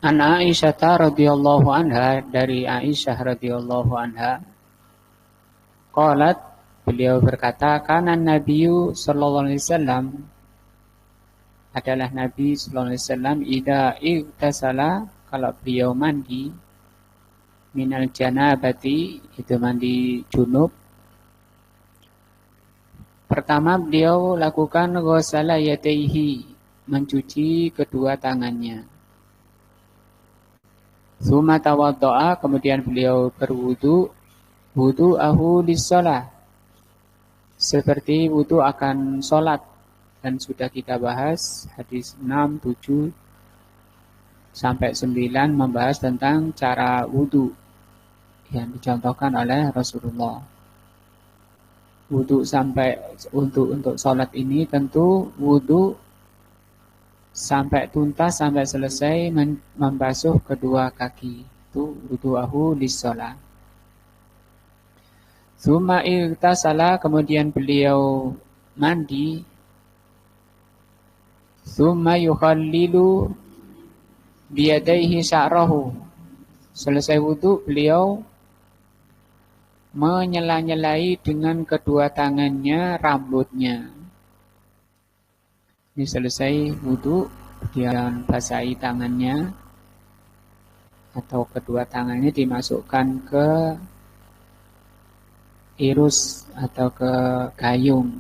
An Aisyah radhiyallahu anha, dari Aisyah radhiyallahu anha, qalat, beliau berkata, kana Nabiyyu sallallahu alaihi wasallam, adalah Nabi sallallahu alaihi wasallam, idza igtasala, kalau beliau mandi, minal janabati, itu mandi junub, pertama beliau lakukan ghusala yadayhi, mencuci kedua tangannya. Tsumma tawaddo'a, kemudian beliau berwudu, wudu'ahu lis-shalah, seperti wudu akan sholat. Dan sudah kita bahas hadis 6, 7 sampai 9 membahas tentang cara wudu yang dicontohkan oleh Rasulullah. Wudu sampai untuk sholat ini tentu wudu sampai tuntas, sampai selesai membasuh kedua kaki. Itu wudu'ahu lis-shalah. Tsumma igtasala, kemudian beliau mandi. Tsumma yukhallilu biyadaihi sya'rahu. Selesai wudu beliau menyela-nyelai dengan kedua tangannya rambutnya. Ini selesai wudu, kemudian basahi tangannya atau kedua tangannya dimasukkan ke irus atau ke gayung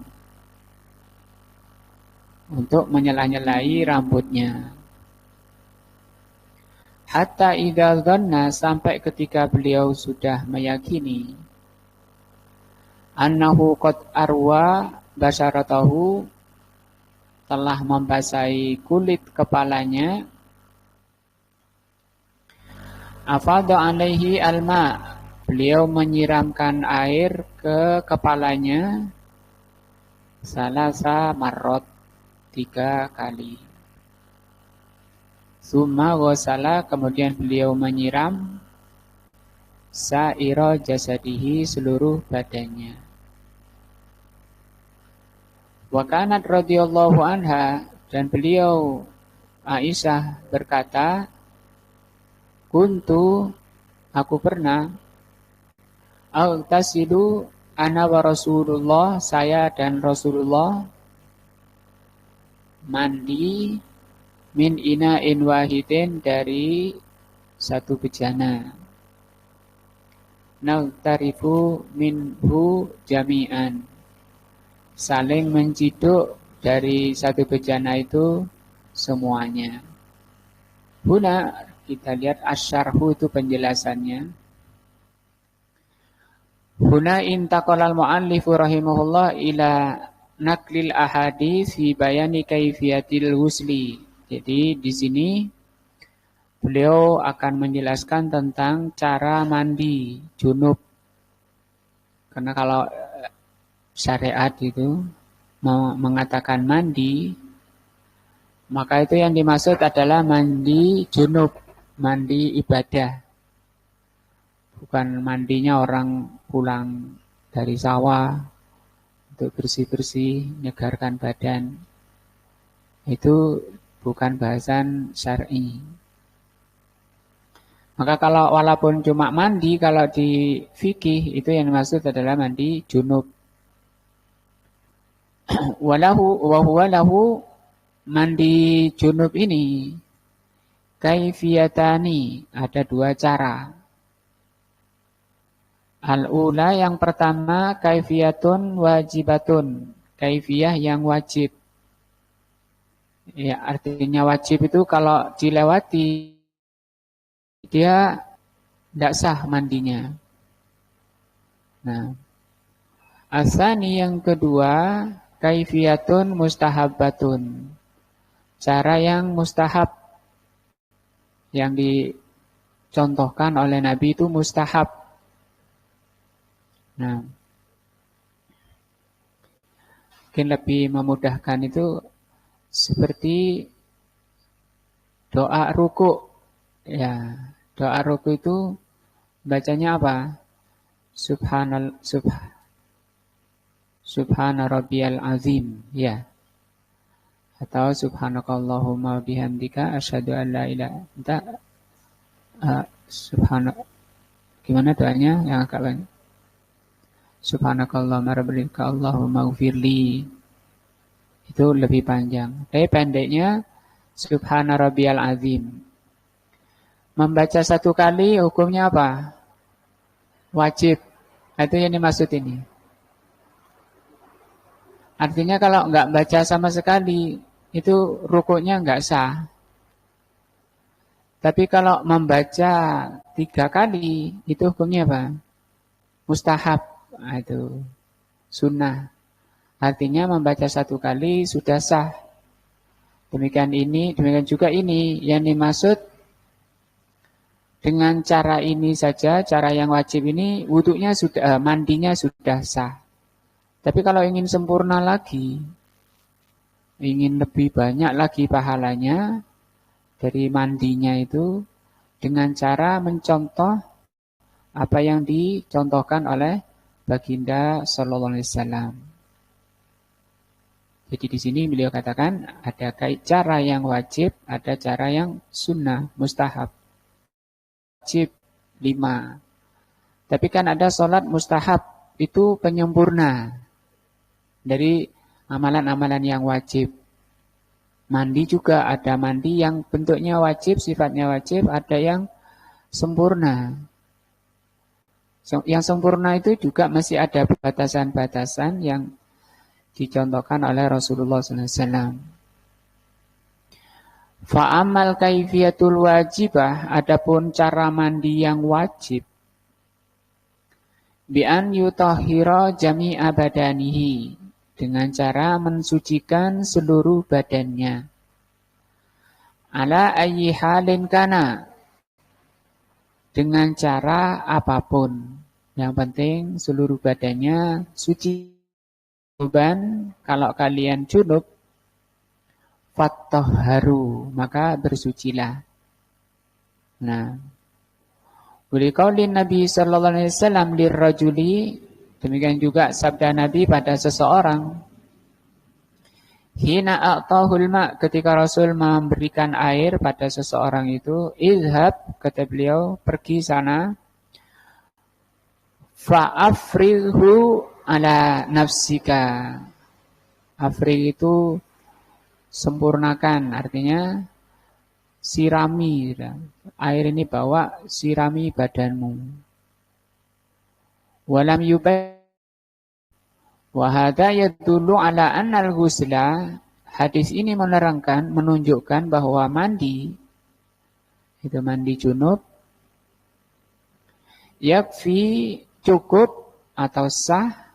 untuk menyela-nyelai rambutnya. Hatta idza dhanna, sampai ketika beliau sudah meyakini annahu qad arwa basyaratahu, telah membasahi kulit kepalanya, afadha alaihi alma, beliau menyiramkan air ke kepalanya, salasa marrot, 3 kali. Tsumma ghasala, kemudian beliau menyiram sa'ira jasadihi, seluruh badannya. Wa kanat radhiyallahu anha, dan beliau Aisyah berkata, kuntu, aku pernah, aghtasilu ana wa Rasulullah, saya dan Rasulullah mandi min ina'in wahidin, dari satu bejana. Nagtarifu minhu jami'an, saling menciduk dari satu bejana itu semuanya. Huna, kita lihat asyarhu, itu penjelasannya. Huna intaqalal mu'allifu rahimahullah ila naklil ahadits fi bayani kaifiyatil ghusli. Jadi di sini beliau akan menjelaskan tentang cara mandi junub. Karena kalau syariat itu mengatakan mandi, maka itu yang dimaksud adalah mandi junub, mandi ibadah. Bukan mandinya orang pulang dari sawah untuk bersih-bersih, menyegarkan badan. Itu bukan bahasan syar'i. Maka kalau walaupun cuma mandi, kalau di fikih itu yang dimaksud adalah mandi junub. Wahuwa lahu, mandi junub ini kaifiyatani, ada 2 cara. Al-ula, yang pertama, kaifiyatun wajibatun, kaifiyah yang wajib. Ya, artinya wajib itu kalau dilewati dia tidak sah mandinya. Nah, asani, yang kedua, kaifiyatun mustahabbatun, cara yang mustahab, yang dicontohkan oleh Nabi itu mustahab. Nah, mungkin lebih memudahkan itu seperti doa ruku. Ya, doa ruku itu bacanya apa? Subhana rabbiyal azim, ya. Atau subhanakallahumma bihamdika asyhadu an la ilaha illa anta Gimana doanya yang agak banyak? Subhanakallahumma rabbika Allahumma ghfirli. Itu lebih panjang. Tapi pendeknya Subhana rabbiyal azim. Membaca satu kali hukumnya apa? Wajib. Itu yang dimaksud ini. Artinya kalau nggak baca sama sekali, itu rukuknya nggak sah. Tapi kalau membaca 3 kali, itu hukumnya apa? Mustahab. Nah, itu sunnah. Artinya membaca 1 kali sudah sah. Demikian juga ini yang dimaksud dengan cara ini saja, cara yang wajib ini, wudunya sudah, mandinya sudah sah. Tapi kalau ingin sempurna lagi, ingin lebih banyak lagi pahalanya dari mandinya itu, dengan cara mencontoh apa yang dicontohkan oleh Baginda Sallallahu Alaihi Wasallam. Jadi di sini beliau katakan ada cara yang wajib, ada cara yang sunnah, mustahab. Wajib 5. Tapi kan ada sholat mustahab, itu penyempurna dari amalan-amalan yang wajib. Mandi juga ada mandi yang bentuknya wajib, sifatnya wajib, ada yang sempurna. Yang sempurna itu juga masih ada batasan-batasan yang dicontohkan oleh Rasulullah SAW. Fa'amal kaifiyatul wajibah, adapun cara mandi yang wajib, bi'an yutahhira jami'a badanihi, dengan cara mensucikan seluruh badannya. Ala ayyi halin kana, dengan cara apapun. Yang penting seluruh badannya suci. Kalau kalian junub, fattahharu, maka bersucilah. Nah, Qaulin Nabi sallallahu alaihi wasallam lirrajuli, demikian juga sabda Nabi pada seseorang. Hina a'tahul ma', ketika Rasul memberikan air pada seseorang itu, izhab, kata beliau, pergi sana, fa'afrighu ala nafsika. Afrig itu sempurnakan, artinya sirami. Air ini bawa, sirami badanmu. Walam yubay. Wahada yadullu ala annal ghusla. Hadis ini menerangkan, menunjukkan bahwa mandi, itu mandi junub, yakfi, cukup atau sah.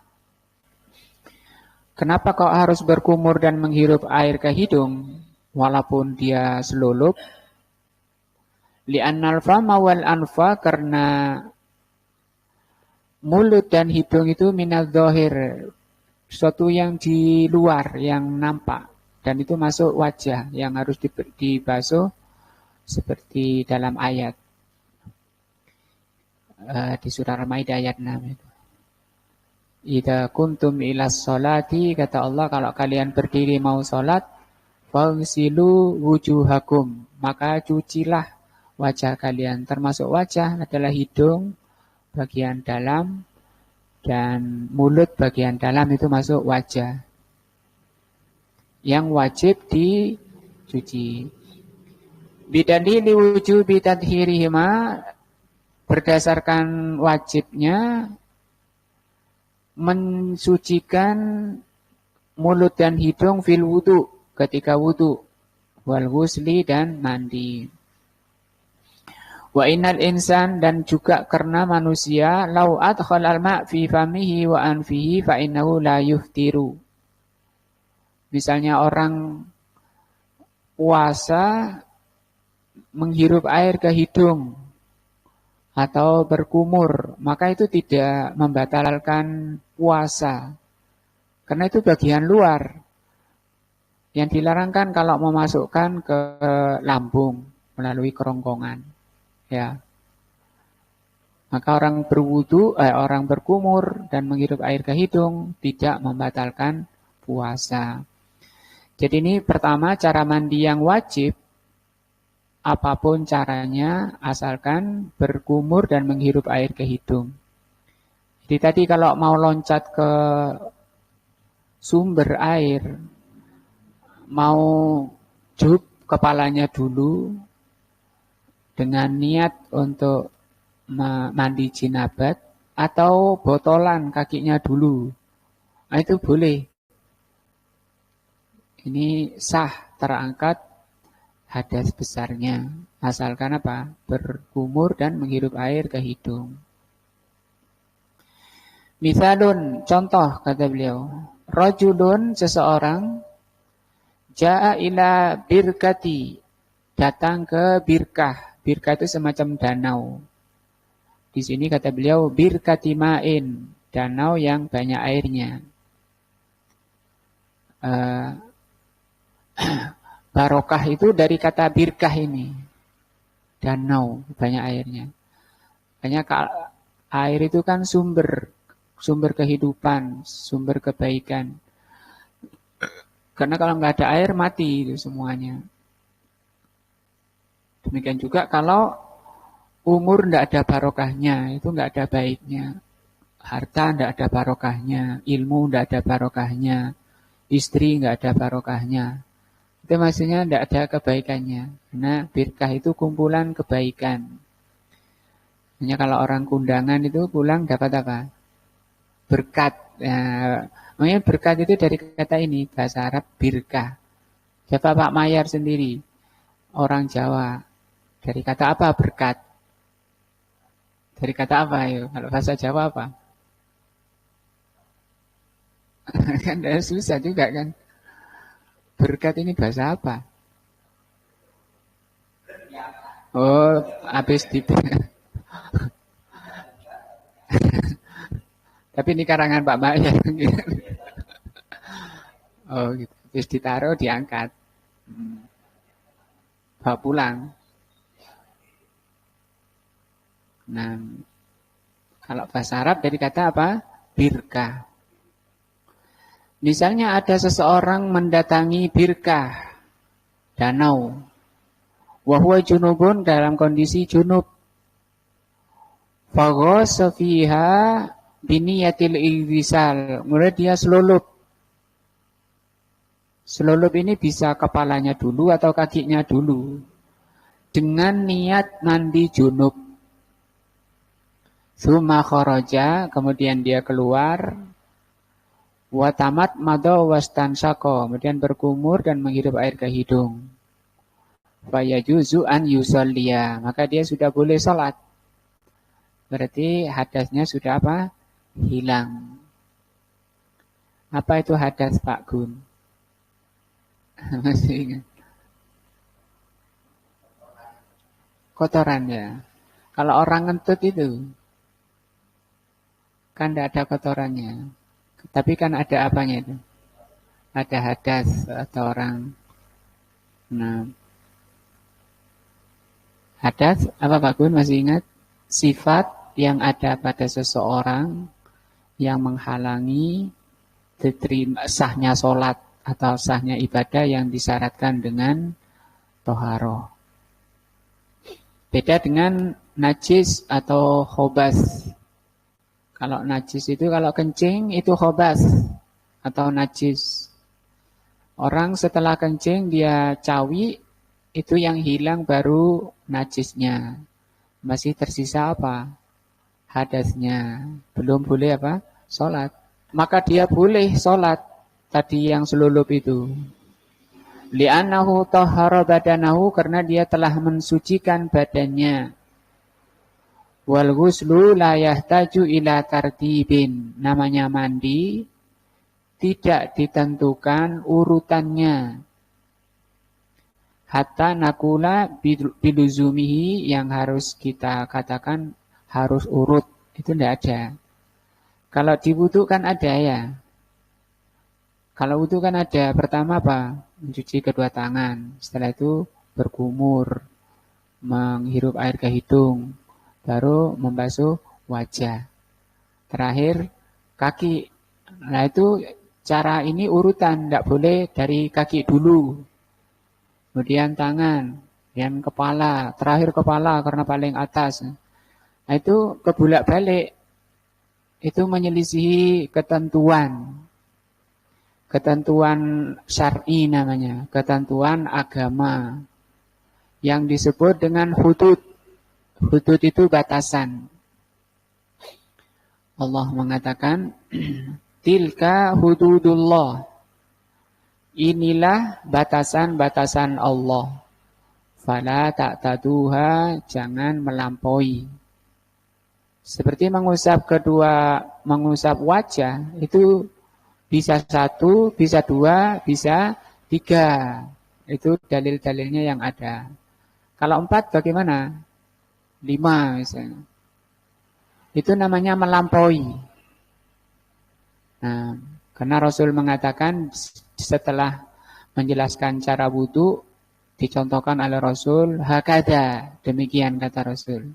Kenapa kau harus berkumur dan menghirup air ke hidung walaupun dia selulup? Li'annal fama wal anfa, karena mulut dan hidung itu minal dhahir, sesuatu yang di luar, yang nampak, dan itu masuk wajah yang harus dibasuh seperti dalam ayat di surah Al-Maidah ayat 6 itu. Idza kuntum ilas sholati, kata Allah, kalau kalian berdiri mau sholat, fagsilu wujuhakum, maka cucilah wajah kalian. Termasuk wajah adalah hidung bagian dalam dan mulut bagian dalam, itu masuk wajah yang wajib dicuci. Bidalili wujubi tadhirihima, berdasarkan wajibnya mensucikan mulut dan hidung fil wudu, ketika wudu, wal ghusli, dan mandi. Wa innal insan, dan juga karena manusia, lau adkhalal ma' fi famihi wa anfihi fa innahu la yuftiru. Misalnya orang puasa menghirup air ke hidung atau berkumur, maka itu tidak membatalkan puasa. Karena itu bagian luar. Yang dilarangkan kalau memasukkan ke lambung melalui kerongkongan. Ya. Maka orang orang berkumur dan menghirup air ke hidung tidak membatalkan puasa. Jadi ini pertama cara mandi yang wajib. apapun caranya, asalkan berkumur dan menghirup air ke hidung. Jadi tadi kalau mau loncat ke sumber air, mau cup kepalanya dulu dengan niat untuk mandi jinabat, atau botolan kakinya dulu. Nah, itu boleh. Ini sah terangkat hadas besarnya. Asalkan apa? Berkumur dan menghirup air ke hidung. Misalun, contoh kata beliau. Rajulun, seseorang, ja'a ila birkati, datang ke birkah. Birkah itu semacam danau. Di sini kata beliau birkati ma'in, danau yang banyak airnya. Barokah itu dari kata birkah ini. Danau, banyak airnya. Banyak air itu kan sumber kehidupan, sumber kebaikan. Karena kalau nggak ada air mati itu semuanya. Demikian juga kalau umur nggak ada barokahnya, itu nggak ada baiknya. Harta nggak ada barokahnya, ilmu nggak ada barokahnya, istri nggak ada barokahnya. Itu maksudnya nggak ada kebaikannya. Karena birkah itu kumpulan kebaikan. Hanya kalau orang kundangan itu pulang dapat apa? Berkat. Makanya berkat itu dari kata ini, bahasa Arab birkah. Siapa Pak Mayar sendiri? Orang Jawa. Dari kata apa berkat? Dari kata apa ya? Kalau bahasa Jawa apa? Kan susah juga kan. Berkat ini bahasa apa? Oh, habis di Tapi ini karangan Pak Mayar. Oh gitu. Habis ditaruh diangkat. Bawa pulang. Nah, kalau bahasa Arab dari kata apa? Birkah. Misalnya ada seseorang mendatangi birkah, danau. Wahwa junubun, dalam kondisi junub. Faghasa fiha biniyatil ightisal. Kemudian dia selulup. Selulup ini bisa kepalanya dulu atau kakinya dulu. Dengan niat mandi junub. Suma kharaja, kemudian dia keluar. Watamat mado wastansako, kemudian berkumur dan menghirup air ke hidung. Fayajuzu an yusolliya, maka dia sudah boleh sholat. Berarti hadasnya sudah apa? Hilang. Apa itu hadas Pak Gun? Masih ingat? Kotoran ya. Kalau orang ngentut itu, kan tidak ada kotorannya. Tapi kan ada apanya itu? Ada hadas atau orang. Nah, hadas apa Pak Gun masih ingat? Sifat yang ada pada seseorang yang menghalangi diterima sahnya sholat atau sahnya ibadah yang disyaratkan dengan toharoh. Beda dengan najis atau khobas. Kalau najis itu, kalau kencing itu khobas atau najis. Orang setelah kencing dia cawi, itu yang hilang baru najisnya. Masih tersisa apa? Hadasnya. Belum boleh apa? Sholat. Maka dia boleh sholat tadi yang selulup itu. Li'annahu tahara badanahu, karena dia telah mensucikan badannya. Wal ghuslu la yahtaju ila tartibin. Namanya mandi tidak ditentukan urutannya. Hatta nakula biluzumihi, yang harus kita katakan harus urut. Itu tidak ada. Kalau di wudu kan ada ya. Kalau wudu kan ada. Pertama apa? Mencuci kedua tangan. Setelah itu berkumur. Menghirup air ke hidung. Baru membasuh wajah. Terakhir kaki. Nah itu cara ini urutan. Tidak boleh dari kaki dulu. Kemudian tangan. yang kepala, terakhir kepala karena paling atas. Nah, itu kebulak-balik, itu menyelisihi ketentuan syar'i namanya, ketentuan agama yang disebut dengan hudud. Hudud itu batasan. Allah mengatakan, tilka hududullah. Inilah batasan-batasan Allah. Fala ta'taduha, jangan melampaui. Seperti mengusap wajah, itu bisa 1, bisa 2, bisa 3. Itu dalil-dalilnya yang ada. Kalau 4 bagaimana? 5 misalnya. Itu namanya melampaui. Nah, karena Rasul mengatakan setelah menjelaskan cara wudu, dicontohkan oleh Rasul, hakada, demikian kata Rasul.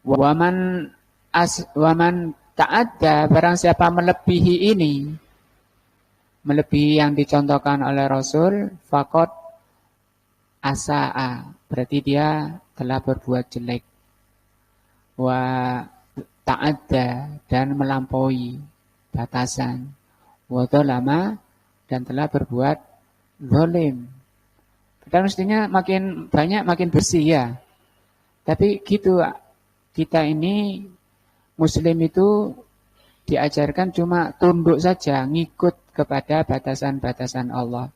Waman ta'adda, barang siapa melebihi ini, melebihi yang dicontohkan oleh Rasul, faqad asa'a, berarti dia telah berbuat jelek. Wa ta'adda, dan melampaui batasan. Wa dzalama, dan telah berbuat zalim. Dan mestinya makin banyak makin bersih ya. Tapi gitu, kita ini Muslim itu diajarkan cuma tunduk saja, ngikut kepada batasan-batasan Allah.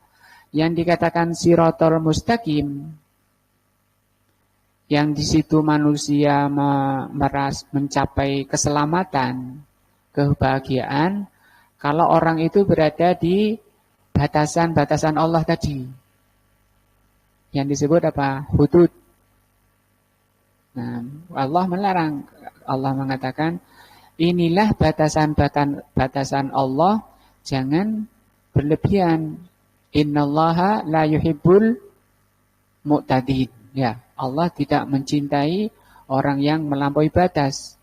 Yang dikatakan siratal mustaqim, yang di situ manusia mencapai keselamatan, kebahagiaan, kalau orang itu berada di batasan-batasan Allah tadi. Yang disebut apa? Hudud. Nah, Allah melarang. Allah mengatakan, inilah batasan Allah, jangan berlebihan. Innallaha la yuhibbul mu'tadin. Ya, Allah tidak mencintai orang yang melampaui batas.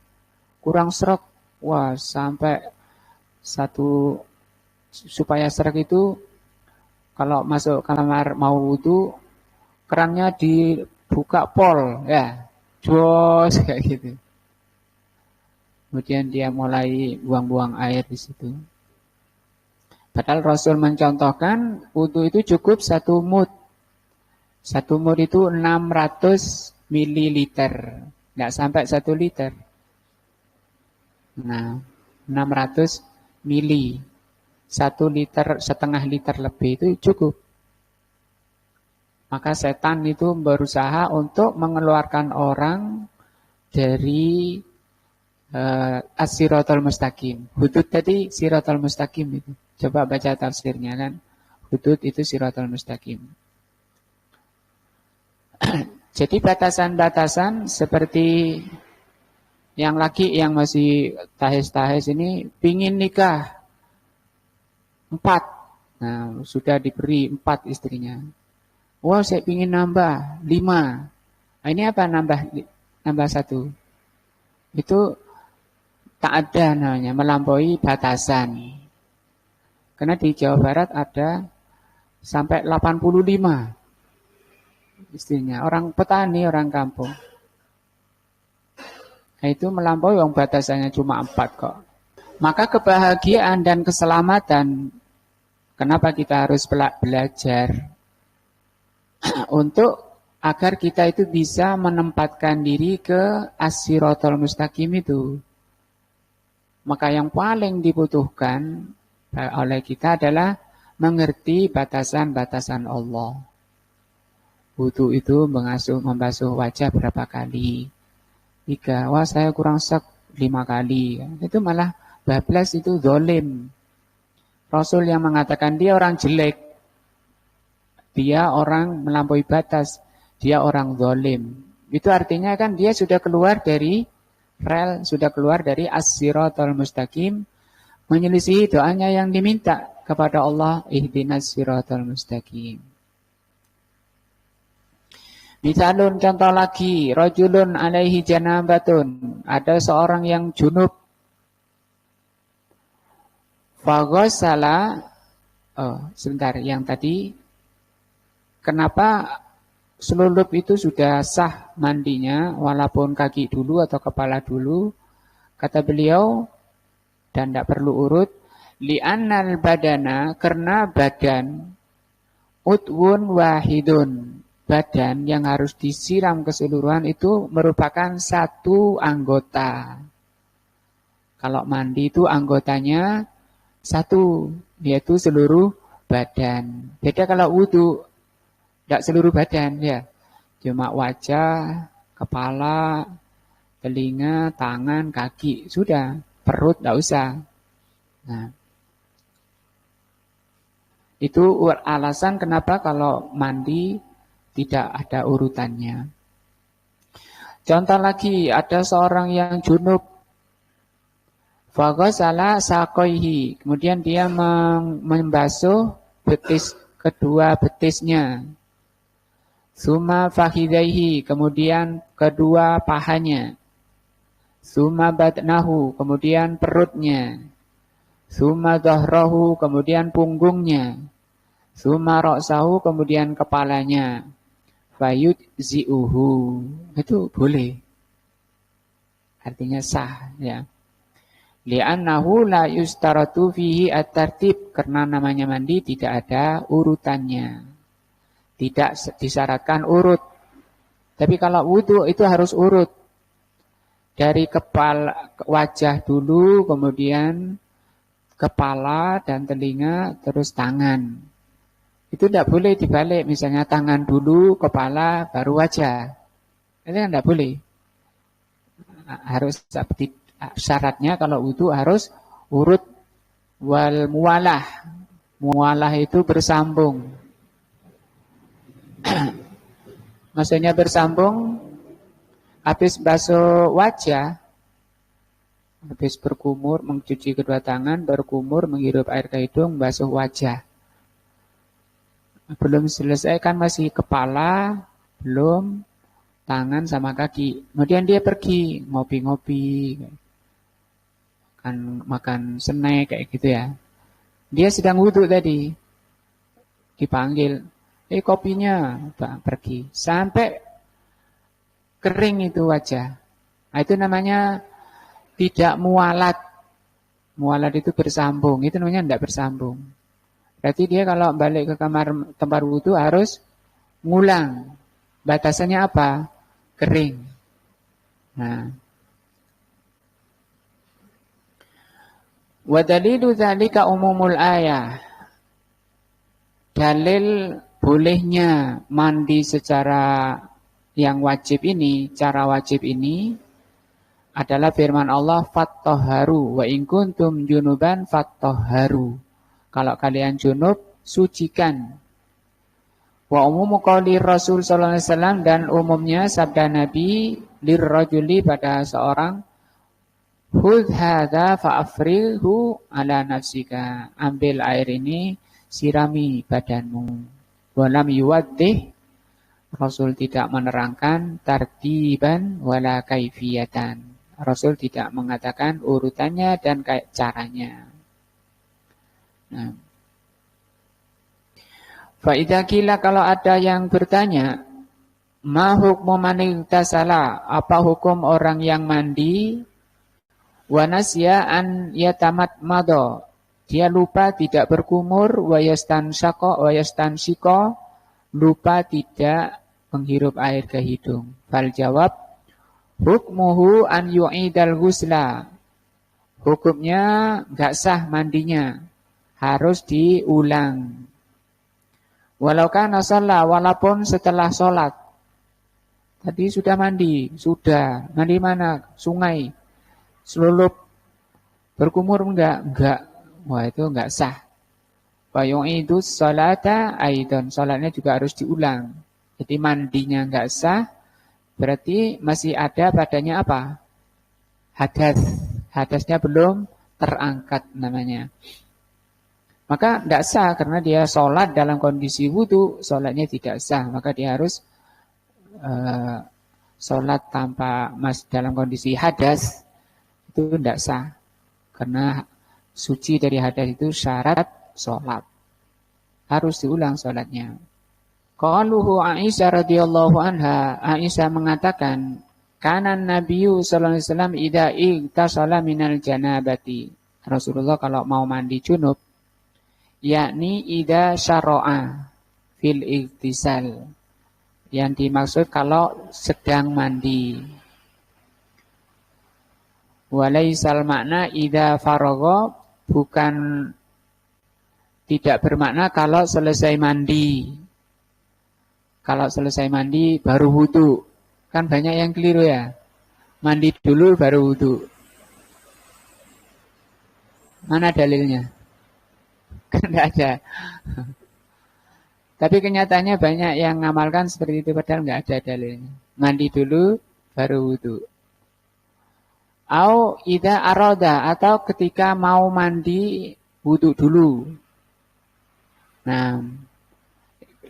Kurang serak, wah sampai supaya serak itu kalau masuk kamar mau wudu, kerannya dibuka pol, ya, jos kayak gitu. Kemudian dia mulai buang-buang air di situ. Padahal Rasul mencontohkan wudu itu cukup 1 mud. 1 mud itu 600 mililiter. Nggak sampai 1 liter. Nah, 600 mili. 1 liter, setengah liter lebih itu cukup. Maka setan itu berusaha untuk mengeluarkan orang dari as-siratal mustaqim. Hudud tadi siratal mustaqim itu. Coba baca tafsirnya kan. Hudud itu siratal mustaqim. Jadi batasan-batasan seperti yang laki yang masih tahes-tahes ini pingin nikah 4. Nah, sudah diberi 4 istrinya. Wah, saya pingin nambah 5. Nah, ini apa nambah 1? Itu tak ada namanya, melampaui batasan. Karena di Jawa Barat ada sampai 85 istrinya. Orang petani, orang kampung. Nah, itu melampaui yang batasannya cuma 4 kok. Maka kebahagiaan dan keselamatan, kenapa kita harus belajar? Untuk agar kita itu bisa menempatkan diri ke as-siratal mustaqim itu. Maka yang paling dibutuhkan oleh kita adalah mengerti batasan-batasan Allah. Wudu itu membasuh wajah berapa kali? 3. Wah, saya kurang 5 kali. Itu malah bablas, itu zalim. Rasul yang mengatakan dia orang jelek. Dia orang melampaui batas. Dia orang zalim. Itu artinya kan dia sudah keluar dari rel, sudah keluar dari as-siratal mustaqim, menyelisihi doanya yang diminta kepada Allah, ihdinas siratal mustaqim. Misalun, contoh lagi, rajulun alaihi janabatun, ada seorang yang junub, faghasala, sebentar, yang tadi kenapa selulup itu sudah sah mandinya, walaupun kaki dulu atau kepala dulu. Kata beliau, dan tidak perlu urut, li'annal badana, karena badan, utwun wahidun, badan yang harus disiram keseluruhan itu merupakan satu anggota. Kalau mandi itu anggotanya satu, yaitu seluruh badan. Beda kalau wudhu, tidak seluruh badan ya, cuma wajah, kepala, telinga, tangan, kaki, sudah. Perut tidak usah. Nah, itu alasan kenapa kalau mandi tidak ada urutannya. Contoh lagi, ada seorang yang junub, faghasala saqaihi, kemudian dia membasuh kedua betisnya. Summa fakhidaihi, kemudian kedua pahanya. Summa batnahu, kemudian perutnya. Summa dhahrahu, kemudian punggungnya. Summa ra'sahu, kemudian kepalanya. Fayujzi'uhu, itu boleh. Artinya sah ya. Li'annahu la yustaratu fihi at-tartib, karena namanya mandi tidak ada urutannya. Tidak disyaratkan urut. Tapi kalau wudhu itu harus urut. Dari kepala, wajah dulu, kemudian kepala dan telinga, terus tangan. Itu tidak boleh dibalik. Misalnya tangan dulu, kepala, baru wajah. Itu kan tidak boleh. Harus syaratnya kalau wudhu harus urut wal muwalah. Muwalah itu bersambung. Maksudnya bersambung, habis basuh wajah, habis berkumur, mencuci kedua tangan, berkumur, menghirup air ke hidung, basuh wajah. Belum selesai kan masih kepala, belum tangan sama kaki. Kemudian dia pergi ngopi-ngopi, makan snack kayak gitu ya. Dia sedang wudhu tadi, dipanggil, kopinya, pergi. Sampai kering itu wajah. Nah, itu namanya tidak mualat. Mualat itu bersambung. Itu namanya tidak bersambung. Berarti dia kalau balik ke kamar tempat wudhu harus ngulang. Batasannya apa? Kering. Nah. Wa dalilu dzalika umumul ayah. Dalil bolehnya mandi secara yang wajib ini, cara wajib ini adalah firman Allah, fattahharu wa in kuntum junuban fattahharu. Kalau kalian junub, sucikan. Wa umumu qauli Rasul sallallahu alaihi wasallam, dan umumnya sabda Nabi lirrajuli pada seorang, hudh hadza fa'afrilhu ala nafsika. Ambil air ini, sirami badanmu. Walam yuwaddih, Rasul tidak menerangkan tartiban wala kaifiyatan. Rasul tidak mengatakan urutannya dan caranya. Nah. Fa'idha kila, kalau ada yang bertanya, ma hukmu man igtasala, apa hukum orang yang mandi, wa nasya an yatamat mado, dia lupa tidak berkumur, wa yastansyiqa, lupa tidak menghirup air ke hidung. Fal jawab, hukmuhu an yu'idal ghusla, hukumnya enggak sah mandinya, harus diulang. Walau kana shalla, walaupun setelah sholat. Tadi sudah mandi, mandi mana? Sungai, selulup, berkumur enggak? Enggak. Wah, itu enggak sah. Wa yu'idu sholata aidan, sholatnya juga harus diulang. Jadi mandinya enggak sah, berarti masih ada padanya apa? Hadas. Hadasnya belum terangkat namanya. Maka tidak sah, karena dia sholat dalam kondisi wudhu, sholatnya tidak sah. Maka dia harus sholat tanpa dalam kondisi hadas, itu tidak sah. Karena suci dari hadas itu syarat sholat. Harus diulang sholatnya. Qaluhu Aisyah radhiyallahu anha, Aisyah mengatakan, kana Nabiyyu sallallahu alaihi wasallam idza igtasala minal janabati. Rasulullah kalau mau mandi junub, yakni idza syara'a fil igtisal. Yang dimaksud kalau sedang mandi. Walaisal makna idza faragha, bukan tidak bermakna kalau selesai mandi. Kalau selesai mandi baru wudu. Kan banyak yang keliru ya. Mandi dulu baru wudu. Mana dalilnya? Kan tidak ada. Tapi kenyataannya banyak yang mengamalkan seperti itu padahal nggak ada dalilnya. Mandi dulu baru wudu. Au idza arada, atau ketika mau mandi wudu dulu. Nah,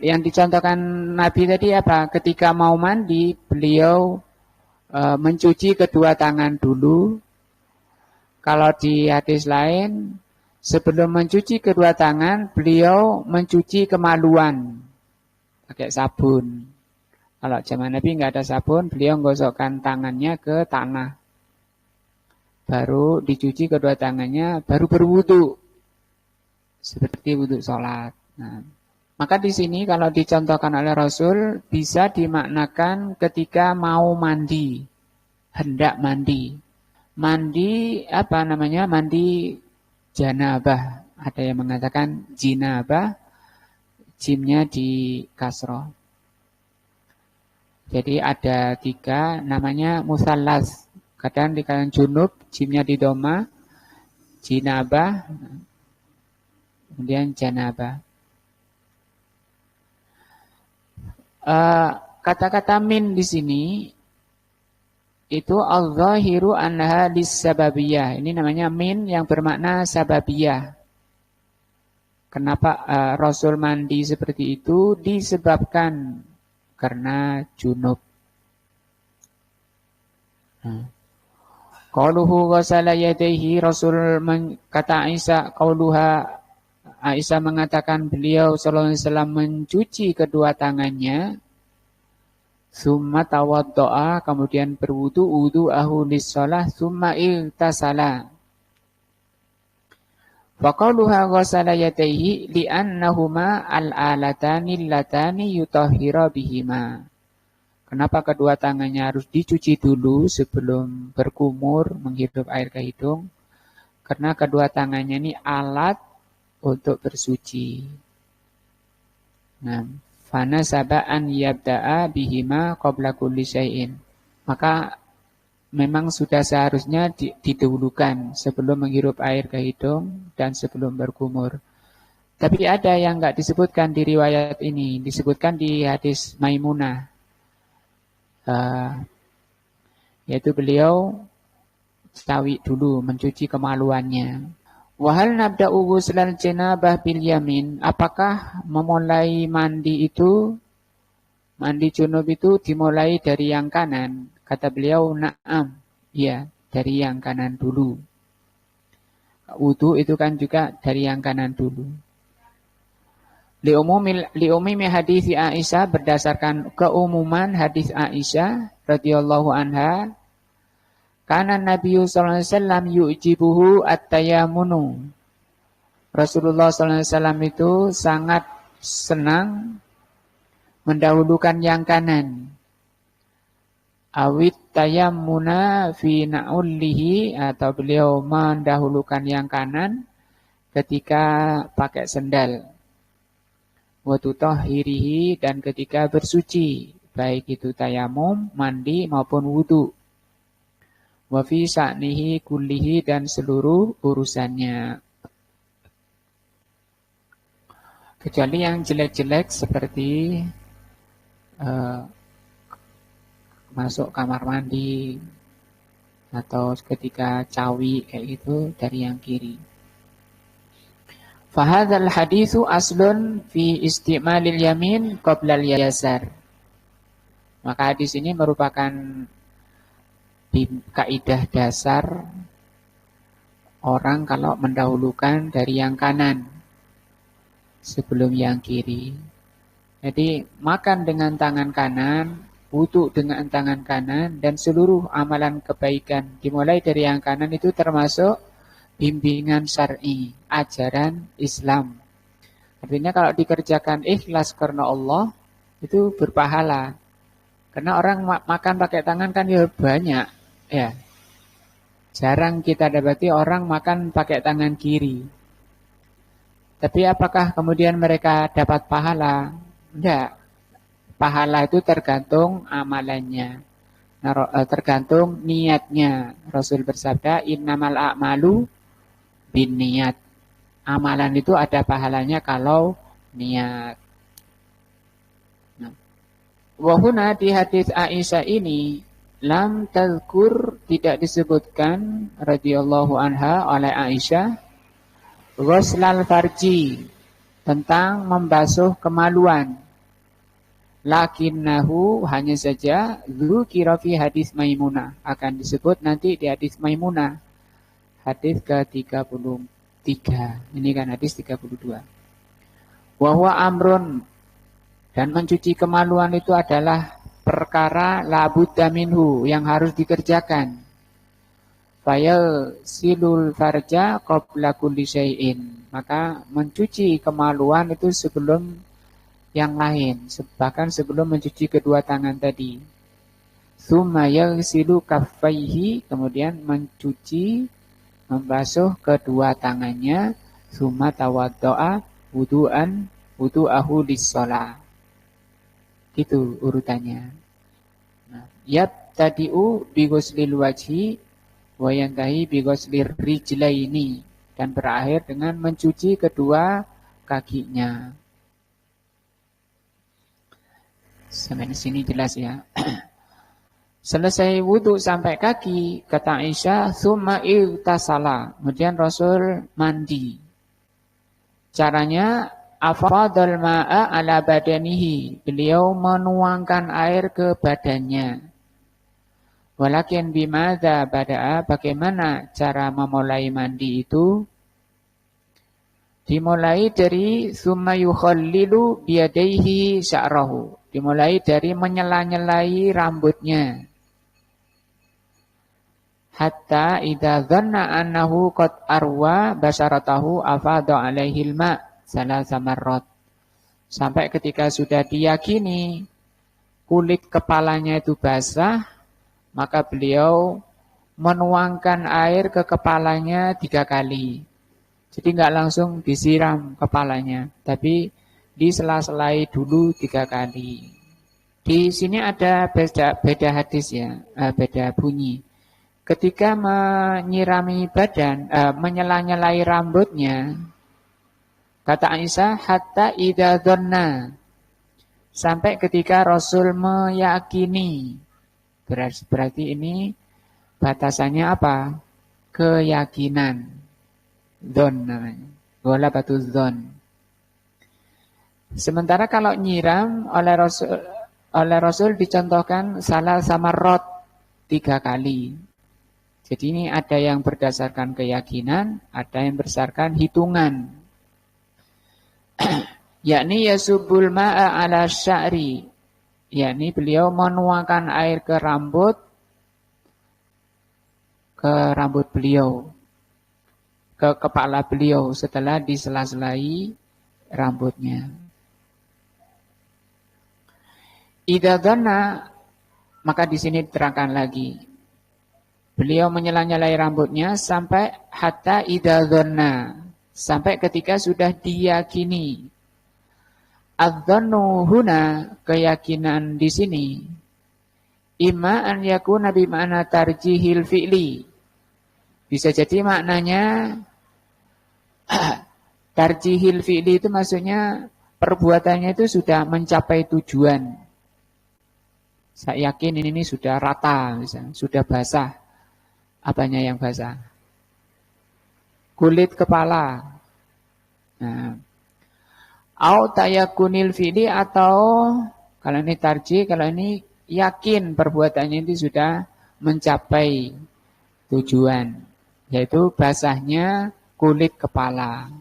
yang dicontohkan Nabi tadi apa? Ketika mau mandi, beliau mencuci kedua tangan dulu. Kalau di hadis lain, sebelum mencuci kedua tangan, beliau mencuci kemaluan pakai sabun. Kalau zaman Nabi nggak ada sabun, beliau menggosokkan tangannya ke tanah. Baru dicuci kedua tangannya, baru berwudu. Seperti wudu sholat. Nah, maka di sini kalau dicontohkan oleh Rasul bisa dimaknakan ketika mau mandi, hendak mandi. Mandi apa namanya? Mandi janabah. Ada yang mengatakan jinabah, jimnya di kasroh. Jadi ada 3 namanya musallas. Kadang dikatakan junub, jimnya di doma, jinabah, kemudian janabah. Kata-kata min di sini itu al-zahiru annaha lis-sababiyah. Ini namanya min yang bermakna sababiyah. Kenapa Rasul mandi seperti itu? Disebabkan karena junub. Qauluhu ghasala yadayhi, Rasul kata Aisyah, qauluha Aisyah mengatakan beliau sallallahu alaihi wasallam mencuci kedua tangannya, summa tawaddoa, kemudian berwudu, wudu'ahu lis-shalah, summa igtasala. Wa qauluha ghasala yadayhi li'annahuma al-alatani allatani yutahhira bihima. Kenapa kedua tangannya harus dicuci dulu sebelum berkumur, menghirup air ke hidung? Karena kedua tangannya ini alat untuk bersuci. Nah, fana sabaan yabda'a bihima qabla kulli syai'in. Maka memang sudah seharusnya didahulukan sebelum menghirup air ke hidung dan sebelum berkumur. Tapi ada yang enggak disebutkan di riwayat ini, disebutkan di hadis Maimunah. Yaitu beliau tawi dulu mencuci kemaluannya. Wahal nabda'u ghuslal janabah bil yamin, apakah memulai mandi junub itu dimulai dari yang kanan? Kata beliau, na'am, ya, dari yang kanan dulu. Wudu itu kan juga dari yang kanan dulu. Li'umumi hadis Aisyah, berdasarkan keumuman hadis Aisyah radhiyallahu anha, kana Nabi sallallahu alaihi wasallam yu'jibuhu at-tayammunu. Rasulullah sallallahu alaihi wasallam itu sangat senang mendahulukan yang kanan. Awit tayammuna fi na'ullihi, atau beliau mendahulukan yang kanan ketika pakai sendal. Wa tutahhirihi, dan ketika bersuci, baik itu tayamum, mandi maupun wudu. Wa fi sa'nihi kullihi, dan seluruh urusannya. Kecuali yang jelek-jelek seperti masuk kamar mandi atau ketika cawi kayak gitu dari yang kiri. Fahadzal haditsu aslun fi isti'malil yamin qabla al-yasar. Maka hadis ini merupakan kaidah dasar orang kalau mendahulukan dari yang kanan sebelum yang kiri. Jadi makan dengan tangan kanan, wudu dengan tangan kanan, dan seluruh amalan kebaikan dimulai dari yang kanan itu termasuk bimbingan syar'i, ajaran Islam. Artinya kalau dikerjakan ikhlas karena Allah, itu berpahala. Karena orang makan pakai tangan kan ya banyak. Ya, jarang kita dapati orang makan pakai tangan kiri. Tapi apakah kemudian mereka dapat pahala? Tidak. Pahala itu tergantung amalannya. Tergantung niatnya. Rasul bersabda, innamal a'malu bin niat. Amalan itu ada pahalanya kalau niat. Nah, wahuna di hadis Aisyah ini lam tazkur, tidak disebutkan radhiyallahu anha oleh Aisyah ghuslal farji, tentang membasuh kemaluan. Lakinnahu, hanya saja dzukira fi hadis Maimunah, akan disebut nanti di hadis Maimunah, hadis ke-33. Ini kan hadis 32. Wa huwa amrun, dan mencuci kemaluan itu adalah perkara la budda minhu, yang harus dikerjakan. Fayal silul farja qabla kulli syai'in, maka mencuci kemaluan itu sebelum yang lain, bahkan sebelum mencuci kedua tangan tadi. Tsumma yaghsilu kaffaihi, kemudian mencuci, membasuh kedua tangannya. Tsumma tawaddo'a wudu'ahu lis-shalah. Gitu urutannya. Nah, yabtadi'u bi ghuslil wajhi wa yantahi bi ghuslir rijlaini, dan berakhir dengan mencuci kedua kakinya. Sampai di sini jelas ya. Selesai wudhu sampai kaki, kata Aisyah, tsumma irtasala, kemudian Rasul mandi. Caranya afadal ma'a ala badanihi, beliau menuangkan air ke badannya. Walakin bimadza bada'a, bagaimana cara memulai mandi itu? Dimulai dari summa yukhallilu biyadaihi sya'rahu, dimulai dari menyela-nyelai rambutnya. Hatta idza dhanna annahu qad arwa basharatahu afadha alaihi al-ma' salasa marrat. Sampai ketika sudah diyakini kulit kepalanya itu basah, maka beliau menuangkan air ke kepalanya 3 kali. Jadi nggak langsung disiram kepalanya, tapi disela-selai dulu 3 kali. Di sini ada beda hadis ya, beda bunyi. Ketika menyirami badan, menyela-nyelai rambutnya, kata Aisyah, hatta idza dhanna, sampai ketika Rasul meyakini. Berarti ini batasannya apa? Keyakinan. Dzon namanya. Ghalabatuz dzon. Sementara kalau nyiram oleh Rasul dicontohkan salah samarrot 3 kali. Jadi ini ada yang berdasarkan keyakinan, ada yang berdasarkan hitungan. Yakni yasubul ma'a ala sya'ri, yakni beliau menuangkan air ke rambut beliau, ke kepala beliau setelah disela-selai rambutnya. Idza dhanna, maka di sini diterangkan lagi. Beliau menyela-nyelai rambutnya sampai hatta idza dhanna, sampai ketika sudah diyakini. Adz-dzannu huna, keyakinan di sini, imma an yakuna bi ma'na tarjihil fi'li. Bisa jadi maknanya tarjihil fi'li itu maksudnya perbuatannya itu sudah mencapai tujuan. Saya yakin ini sudah rata, misalnya, sudah basah. Apanya yang basah? Kulit kepala. Nah, au tayakunil fi'li, atau kalau ini tarjih, kalau ini yakin perbuatannya itu sudah mencapai tujuan, yaitu basahnya kulit kepala.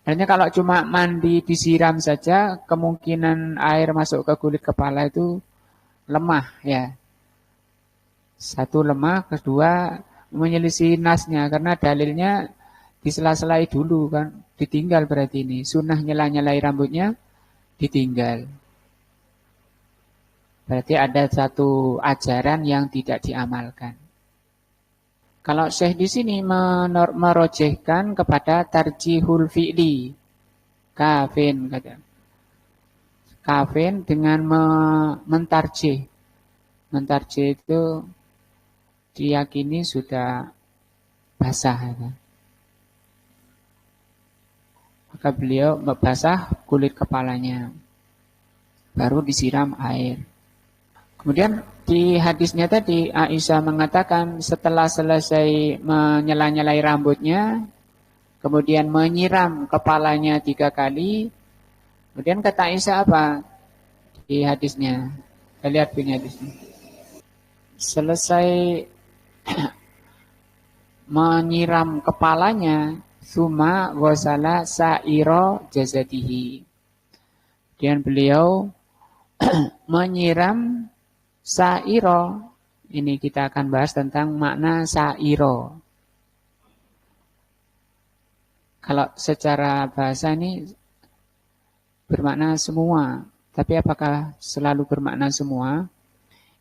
Artinya kalau cuma mandi disiram saja, kemungkinan air masuk ke kulit kepala itu lemah ya. Satu lemah, kedua menyelisih nasnya karena dalilnya disela-selai dulu kan, ditinggal berarti ini. Sunnah nyela-nyelai rambutnya ditinggal. Berarti ada satu ajaran yang tidak diamalkan. Kalau Syekh di sini merojehkan kepada tarjihul fi'li, kafin kata. Kafin dengan mentarjih. Mentarjih itu diyakini sudah basah. Ya. Maka beliau membasah kulit kepalanya. Baru disiram air. Kemudian di hadisnya tadi Aisyah mengatakan setelah selesai menyela-nyelai rambutnya, kemudian menyiram kepalanya 3 kali, kemudian kata Aisyah apa di hadisnya? Kita lihat punya hadisnya. Selesai menyiram kepalanya, summa ghasala sa'ira jasadihi. Kemudian beliau menyiram sa'iro, ini kita akan bahas tentang makna sa'iro. Kalau secara bahasa ini bermakna semua, tapi apakah selalu bermakna semua?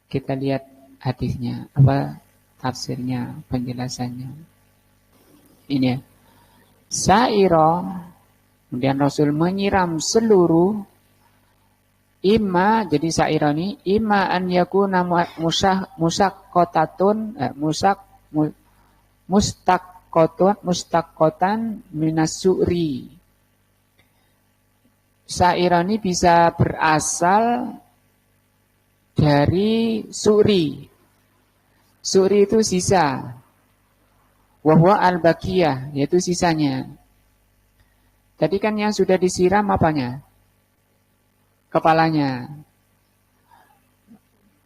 Kita lihat hadisnya, apa tafsirnya, penjelasannya. Ini ya. Sa'iro, kemudian Rasul menyiram seluruh jadi sa'irani imma an yakuna mustaqqatan minas su'ri. Sa'irani bisa berasal dari su'ri. Su'ri itu sisa. Wa huwa al-baqiyah, yaitu sisanya. Tadi kan yang sudah disiram apanya? Kepalanya.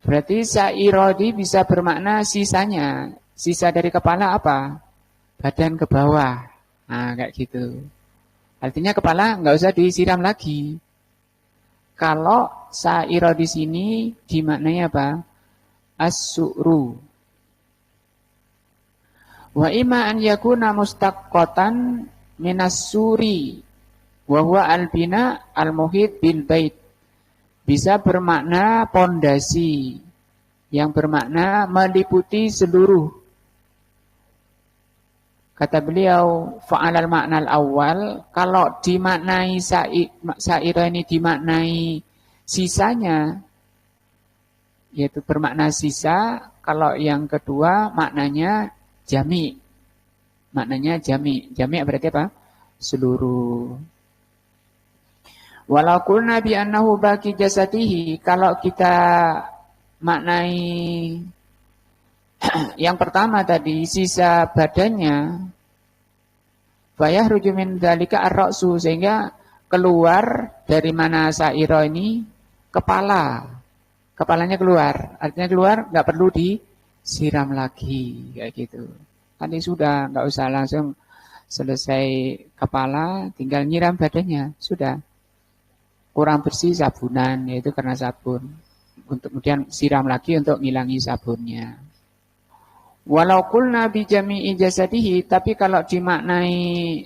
Berarti sa'irodi bisa bermakna sisanya. Sisa dari kepala apa? Badan ke bawah. Nah, kayak gitu. Artinya kepala nggak usah disiram lagi. Kalau sa'iro di sini dimaknai apa? As-su'ru. Wa ima an yakuna mustaqqatan minas suri. Wa huwa al-bina al-muhit bil bait. Bisa bermakna pondasi, yang bermakna meliputi seluruh. Kata beliau, fa'alal maknal awal, kalau dimaknai sa'ira ini dimaknai sisanya, yaitu bermakna sisa. Kalau yang kedua maknanya jami. Maknanya jami. Jami berarti apa? Seluruh. Walau qulna bi annahu baqi jasadihi, kalau kita maknai yang pertama tadi sisa badannya, fayahruju min dzalika ar-ra'su, sehingga keluar dari mana sa'ira ini kepala. Kepalanya keluar, artinya keluar enggak perlu disiram lagi kayak gitu. Tadi sudah enggak usah langsung selesai kepala tinggal nyiram badannya, sudah. Kurang bersih sabunan, yaitu karena sabun. Untuk kemudian siram lagi untuk ngilangi sabunnya. Walau qulna bi jami'i jasadihi, tapi kalau dimaknai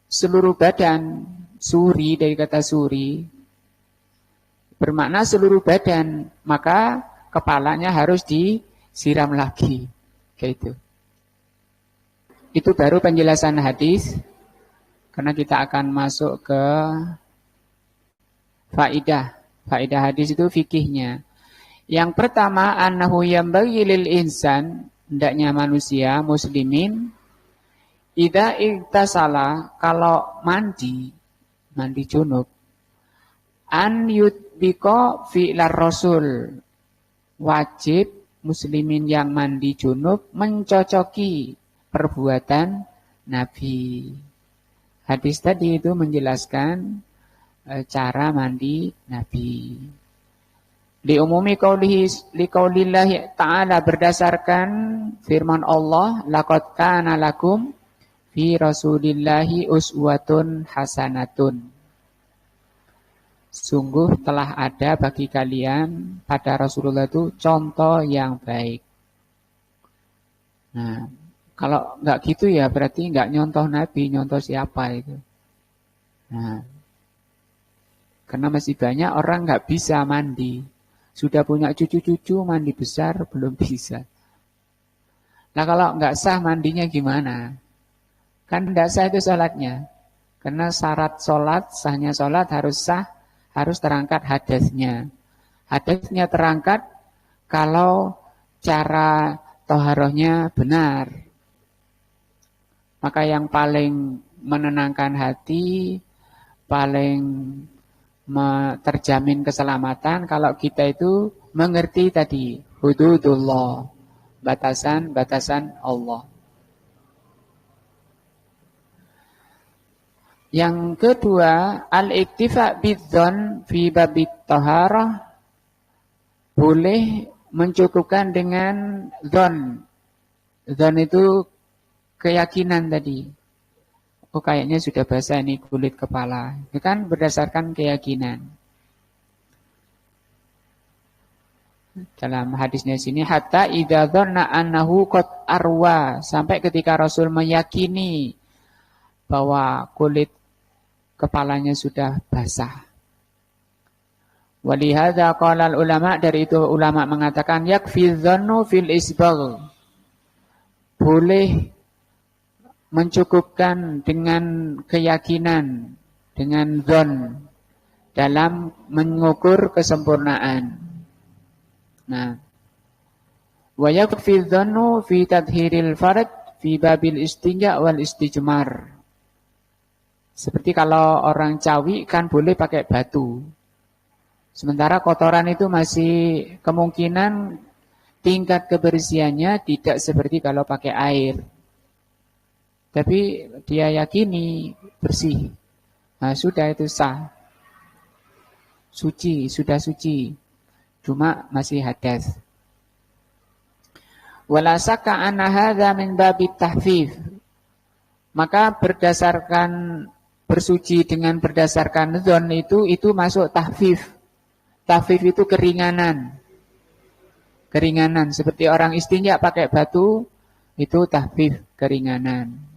seluruh badan, suri dari kata suri, bermakna seluruh badan, maka kepalanya harus disiram lagi. Kayak itu. Itu baru penjelasan hadis, karena kita akan masuk ke Faidah hadis itu fikihnya. Yang pertama, annahu yambaghi lil insan, hendaknya manusia muslimin, idza iktasala, kalau mandi junub, an yutbiko fi'lar rasul, wajib muslimin yang mandi junub mencocoki perbuatan Nabi. Hadis tadi itu menjelaskan cara mandi Nabi. Diumumi qaulillahi ta'ala, berdasarkan firman Allah, laqad kana lakum fi Rasulillahi uswatun hasanatun. Sungguh telah ada bagi kalian pada Rasulullah itu contoh yang baik. Nah, kalau nggak gitu ya berarti nggak nyontoh Nabi, nyontoh siapa itu. Nah, karena masih banyak orang nggak bisa mandi. Sudah punya cucu-cucu mandi besar belum bisa. Nah kalau nggak sah mandinya gimana? Kan nggak sah itu sholatnya. Karena syarat sholat, sahnya sholat harus sah, harus terangkat hadasnya. Hadasnya terangkat kalau cara toharohnya benar. Maka yang paling menenangkan hati, paling terjamin keselamatan kalau kita itu mengerti tadi hududullah, batasan-batasan Allah. Yang kedua, al-iktifa bidzon fi babit taharah, boleh mencukupkan dengan dzon. Dzon itu keyakinan tadi. Oh kayaknya sudah basah ini kulit kepala. Itu kan berdasarkan keyakinan. Dalam hadisnya sini hatta idza dhanna annahu qad arwa, sampai ketika Rasul meyakini bahwa kulit kepalanya sudah basah. Walihadza qala ulama, dari itu ulama mengatakan yakfi dhannu fil isbagh. Boleh mencukupkan dengan keyakinan, dengan dzon dalam mengukur kesempurnaan. Nah, wa yakfi dzannu fi tadhhiril farad fi babil istinja wal istijmar. Seperti kalau orang cawi kan boleh pakai batu. Sementara kotoran itu masih kemungkinan tingkat kebersihannya tidak seperti kalau pakai air. Tapi dia yakini bersih. Nah, sudah itu sah. Suci, sudah suci. Cuma masih hadas. Wala saka anna hadza min babit tahfif. Maka berdasarkan bersuci dengan berdasarkan dzon itu masuk tahfif. Tahfif itu keringanan. Keringanan seperti orang istinja pakai batu itu tahfif, keringanan.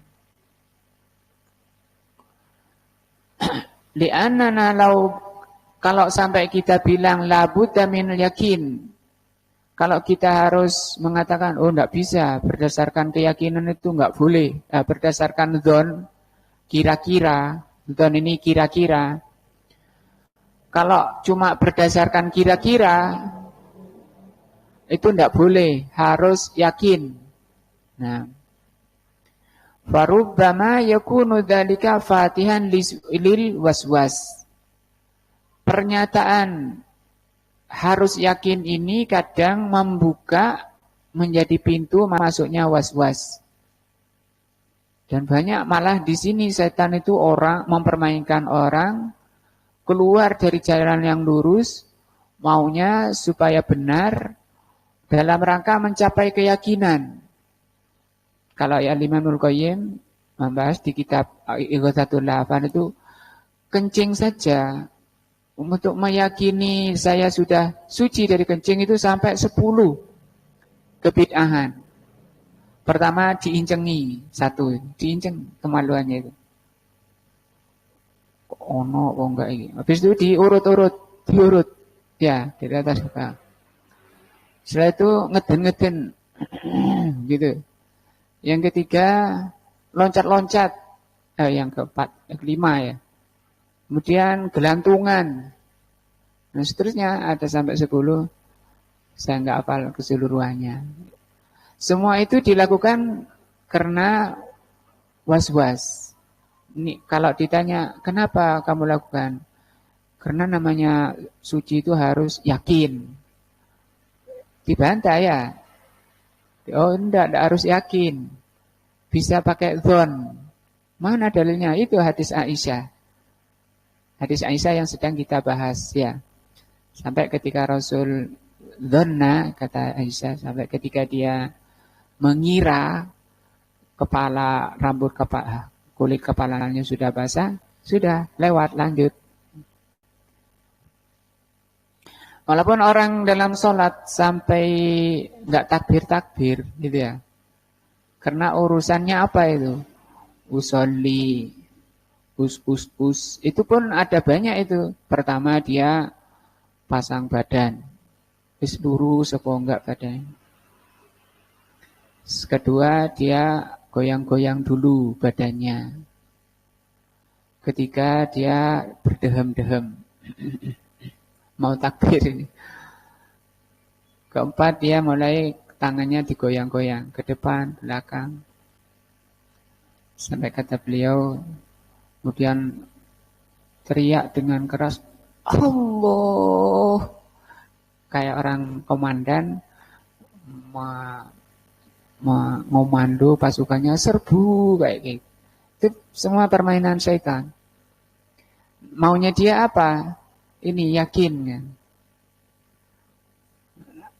Li'annana kalau sampai kita bilang labudda min yakin, kalau kita harus mengatakan oh enggak bisa berdasarkan keyakinan itu enggak boleh, berdasarkan dzon, kira-kira, dzon ini kira-kira. Kalau cuma berdasarkan kira-kira itu enggak boleh, harus yakin. Nah, farubbama yakunu dzalika fatihan lil waswas. Pernyataan harus yakin ini kadang membuka menjadi pintu masuknya waswas. Dan banyak malah di sini setan itu orang mempermainkan orang keluar dari jalan yang lurus, maunya supaya benar dalam rangka mencapai keyakinan. Kalau ya Imamul Qayyim membahas di kitab Ighatsatul Lahfan itu kencing saja untuk meyakini saya sudah suci dari kencing itu sampai 10 kebid'ahan. Pertama diincengi, satu, diinceng kemaluannya itu. Ono kok enggak ini. Habis itu diurut. Ya, dari atas ke bawah. Setelah itu ngeden-ngeden gitu. Yang ketiga, loncat-loncat. Yang keempat, yang kelima ya. Kemudian gelantungan. Nah, seterusnya ada sampai 10. Saya nggak hafal keseluruhannya. Semua itu dilakukan karena was-was. Ini kalau ditanya, kenapa kamu lakukan? Karena namanya suci itu harus yakin. Dibantah ya. Oh enggak harus yakin. Bisa pakai dzon. Mana dalilnya? Itu hadis Aisyah. Hadis Aisyah yang sedang kita bahas ya. Sampai ketika Rasul dzonna, kata Aisyah, sampai ketika dia mengira kulit kepalanya sudah basah, sudah lewat lanjut. Walaupun orang dalam sholat sampai nggak takbir gitu ya, karena urusannya apa itu? Usolli, us. Itu pun ada banyak itu. Pertama dia pasang badan. Wis lurus apa enggak badan. Kedua dia goyang-goyang dulu badannya. Ketiga dia berdehem-dehem. Mau takbir. Keempat dia mulai tangannya digoyang-goyang ke depan, belakang. Sampai kata beliau, kemudian teriak dengan keras, Allah, kayak orang komandan mengomando pasukannya serbu kayak gitu. Itu semua permainan syaitan. Maunya dia apa? Ini yakin kan?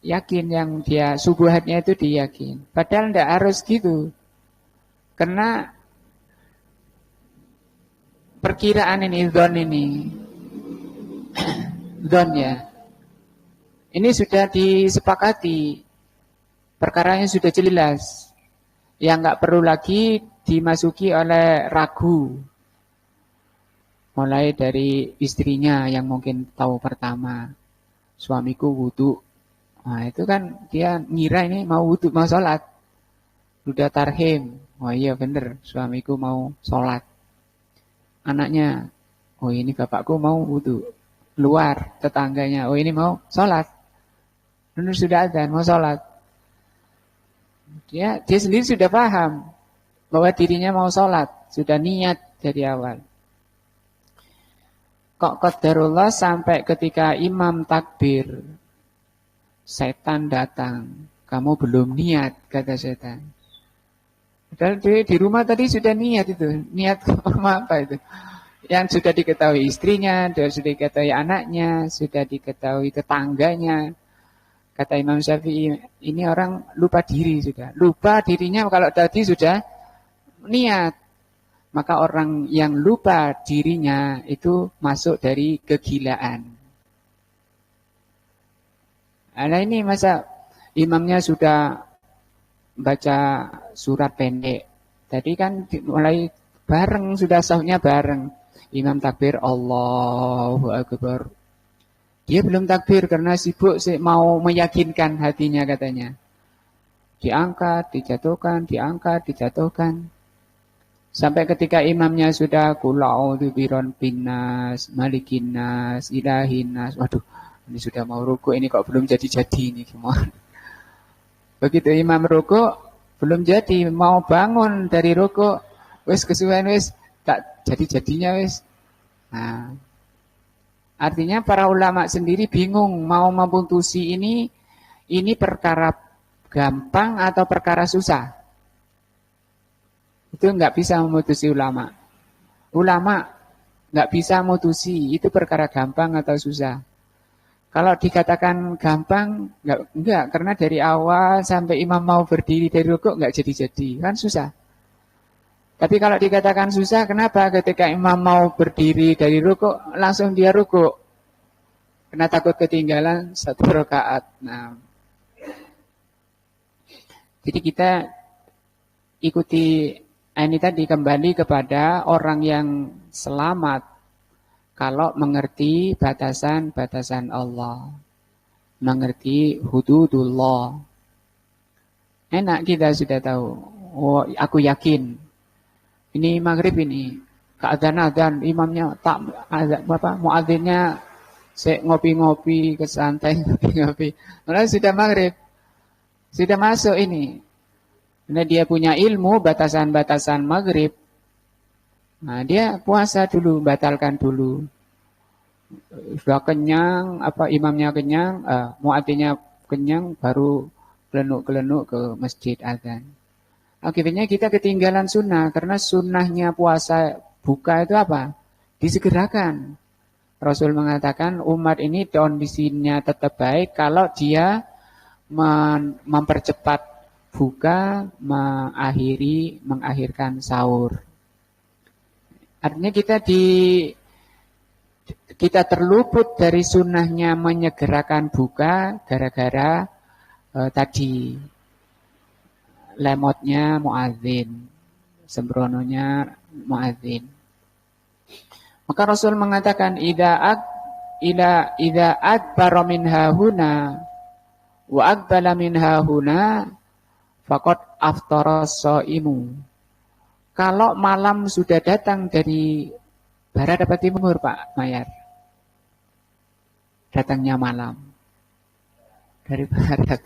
Yakin yang dia subuhatnya itu diyakin. Padahal tidak harus gitu. Karena perkiraan ini, zon ya. Ini sudah disepakati. Perkaranya sudah jelas. Yang nggak perlu lagi dimasuki oleh ragu. Mulai dari istrinya yang mungkin tahu pertama. Suamiku wudu. Nah itu kan dia ngira ini mau wudu, mau sholat. Sudah tarhim. Oh iya bener, suamiku mau sholat. Anaknya, oh ini bapakku mau wudu. Luar tetangganya, oh ini mau sholat. Benar sudah adzan, mau sholat. Dia sendiri sudah paham bahwa dirinya mau sholat. Sudah niat dari awal. Kok qadarullah sampai ketika imam takbir, setan datang. Kamu belum niat, kata setan. Padahal di rumah tadi sudah niat itu. Niat apa itu? Yang sudah diketahui istrinya, sudah diketahui anaknya, sudah diketahui tetangganya. Kata Imam Syafi'i, ini orang lupa diri sudah. Lupa dirinya kalau tadi sudah niat. Maka orang yang lupa dirinya itu masuk dari kegilaan. Nah ini masa imamnya sudah baca surat pendek. Tadi kan mulai bareng, sudah sahnya bareng. Imam takbir, Allahu Akbar. Dia belum takbir karena sibuk mau meyakinkan hatinya katanya. Diangkat, dijatuhkan, diangkat, dijatuhkan. Sampai ketika imamnya sudah qul'a'udzu birabbin nas, malikin nas, ilahin nas. Waduh, ini sudah mau ruku, ini kok belum jadi-jadi ini gimana? Begitu imam ruku, belum jadi, mau bangun dari ruku, wis kesuwen wis tak jadi-jadinya wis. Nah, artinya para ulama sendiri bingung mau memutusi ini perkara gampang atau perkara susah. Itu nggak bisa memutusi ulama. Ulama nggak bisa memutusi itu perkara gampang atau susah. Kalau dikatakan gampang, enggak, karena dari awal sampai imam mau berdiri dari rukuk nggak jadi-jadi, kan susah. Tapi kalau dikatakan susah, kenapa? Ketika imam mau berdiri dari rukuk, langsung dia rukuk. Karena takut ketinggalan satu rakaat. Nah, jadi kita ikuti ini tadi kembali kepada orang yang selamat. Kalau mengerti batasan-batasan Allah. Mengerti hududullah. Enak kita sudah tahu. Oh, aku yakin. Ini maghrib ini. Keadzan-adzan imamnya tak muadzinnya ngopi-ngopi ke santai ngopi-ngopi. Malah sudah maghrib. Sudah masuk ini. Karena dia punya ilmu batasan-batasan maghrib. Nah, dia puasa dulu, batalkan dulu. Sudah kenyang, imamnya kenyang, muadzinnya kenyang, baru kelenuk-kelenuk ke masjid azan. Akhirnya kita ketinggalan sunnah, karena sunnahnya puasa buka itu apa? Disegerakan. Rasul mengatakan umat ini kondisinya tetap baik kalau dia mempercepat buka mengakhirkan sahur. Artinya kita terluput dari sunnahnya menyegerakan buka gara-gara tadi lemotnya muadzin, sembrononya muadzin. Maka Rasul mengatakan idza adbara min hahuna wa aqbala min hahuna faqad aftara shaimu. Kalau malam sudah datang dari barat apa timur, Pak Mayar? Datangnya malam dari barat.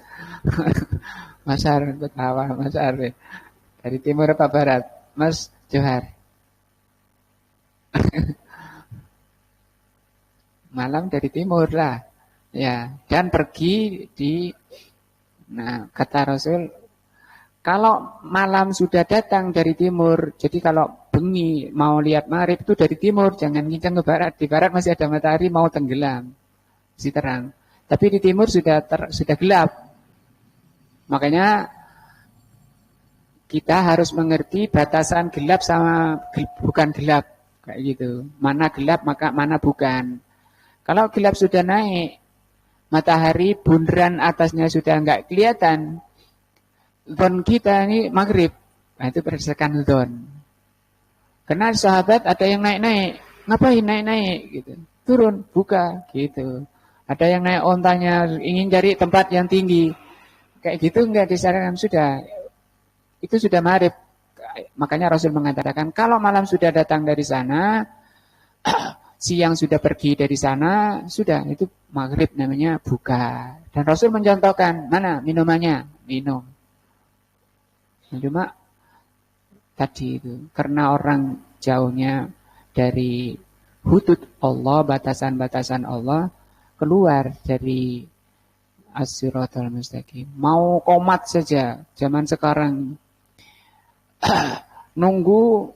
Mas Ar ketawa, Mas Ar. Dari timur apa barat? Mas Johar. Malam dari timur lah. Ya, dan pergi kata Rasul, kalau malam sudah datang dari timur, jadi kalau bengi mau lihat maghrib itu dari timur, jangan ngincang ke barat. Di barat masih ada matahari mau tenggelam. Masih terang. Tapi di timur sudah gelap. Makanya kita harus mengerti batasan gelap sama bukan gelap. Kayak gitu. Mana gelap maka mana bukan. Kalau gelap sudah naik, matahari bundaran atasnya sudah enggak kelihatan, zon kita ini maghrib. Nah, itu berdasarkan zon. Karena sahabat ada yang naik-naik. Ngapain naik-naik? Gitu. Turun, buka. Gitu. Ada yang naik ontanya ingin cari tempat yang tinggi. Kayak gitu enggak disarankan, sudah. Itu sudah maghrib. Makanya Rasul mengatakan kalau malam sudah datang dari sana, siang sudah pergi dari sana, sudah itu maghrib namanya buka. Dan Rasul mencontohkan mana minumannya, minum. Cuma tadi itu karena orang jauhnya dari hudud Allah, batasan-batasan Allah, keluar dari as-siratal mustaqim. Mau qomat saja zaman sekarang nunggu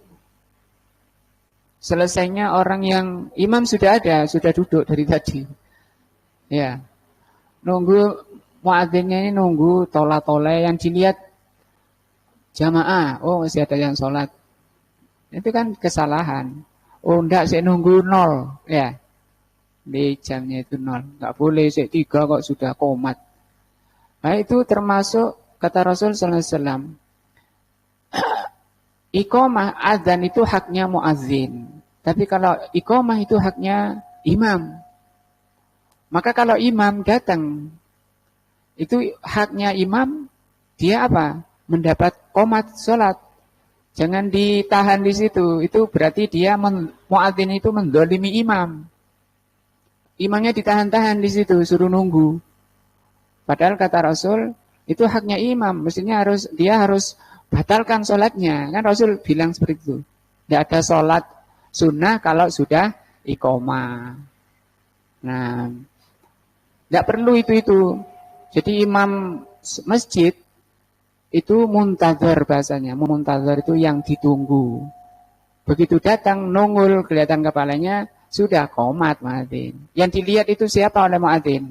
selesainya orang yang imam sudah ada, sudah duduk dari tadi. Ya. Nunggu muadzinnya ini nunggu tola-tola yang dilihat jamaah. Oh, masih ada yang sholat. Itu kan kesalahan. Oh, enggak, saya nunggu 0, ya. Di jamnya itu 0. Enggak boleh saya 3 kok sudah qomat. Nah, itu termasuk kata Rasul sallallahu alaihi wasallam. Iqamah azan itu haknya muazzin. Tapi kalau iqamah itu haknya imam. Maka kalau imam datang, itu haknya imam, dia apa? Mendapat qomat sholat. Jangan ditahan di situ. Itu berarti dia muadzin itu mendolimi imam. Imamnya ditahan-tahan di situ, suruh nunggu. Padahal kata Rasul, itu haknya imam. Mestinya dia harus batalkan sholatnya. Kan Rasul bilang seperti itu. Tidak ada sholat sunnah kalau sudah iqamah. Nah, tidak perlu itu. Jadi imam masjid itu muntazar bahasanya. Muntazar itu yang ditunggu. Begitu datang, nungul, kelihatan kepalanya, sudah qomat muadzin. Yang dilihat itu siapa oleh muadzin?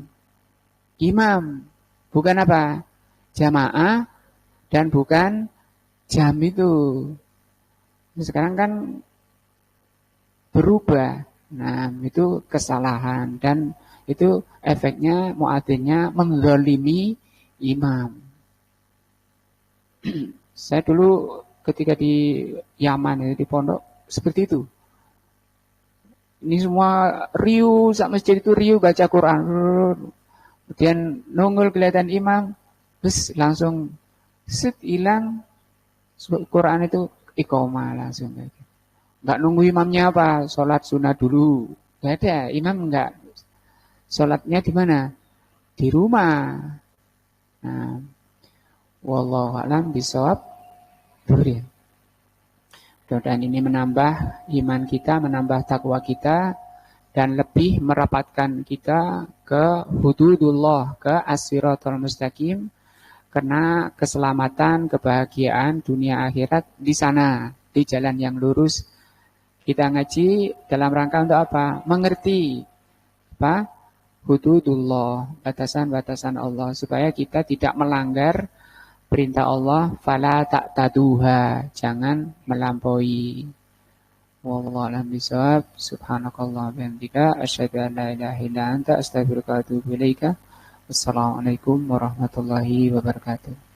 Imam. Bukan apa? Jamaah dan bukan jam itu. Sekarang kan berubah. Nah, itu kesalahan dan itu efeknya muadzinnya menzalimi imam. Saya dulu ketika di Yaman di pondok seperti itu. Ini semua riuh, sak masjid itu riuh baca Quran. Kemudian nunggu kelihatan imam, terus langsung hilang Quran itu iqamah langsung. Enggak nunggu imamnya apa, sholat sunnah dulu. Enggak ada, imam enggak. Sholatnya di mana? Di rumah. Nah, wallahu a'lam bishawab. Ya. Mudah-mudahan ini menambah iman kita, menambah takwa kita, dan lebih merapatkan kita ke hududullah, ke as-siratal mustaqim, karena keselamatan, kebahagiaan dunia akhirat di sana, di jalan yang lurus. Kita ngaji dalam rangka untuk apa? Mengerti apa? Hududullah, batasan-batasan Allah, supaya kita tidak melanggar perintah Allah, fala ta'taduha, jangan melampaui. Wallahu a'lam bishawab. Subhanakallah wa bihamdika asyhadu an la ilaha illa anta astaghfiruka wa atubu ilaika. Wassalamualaikum warahmatullahi wabarakatuh.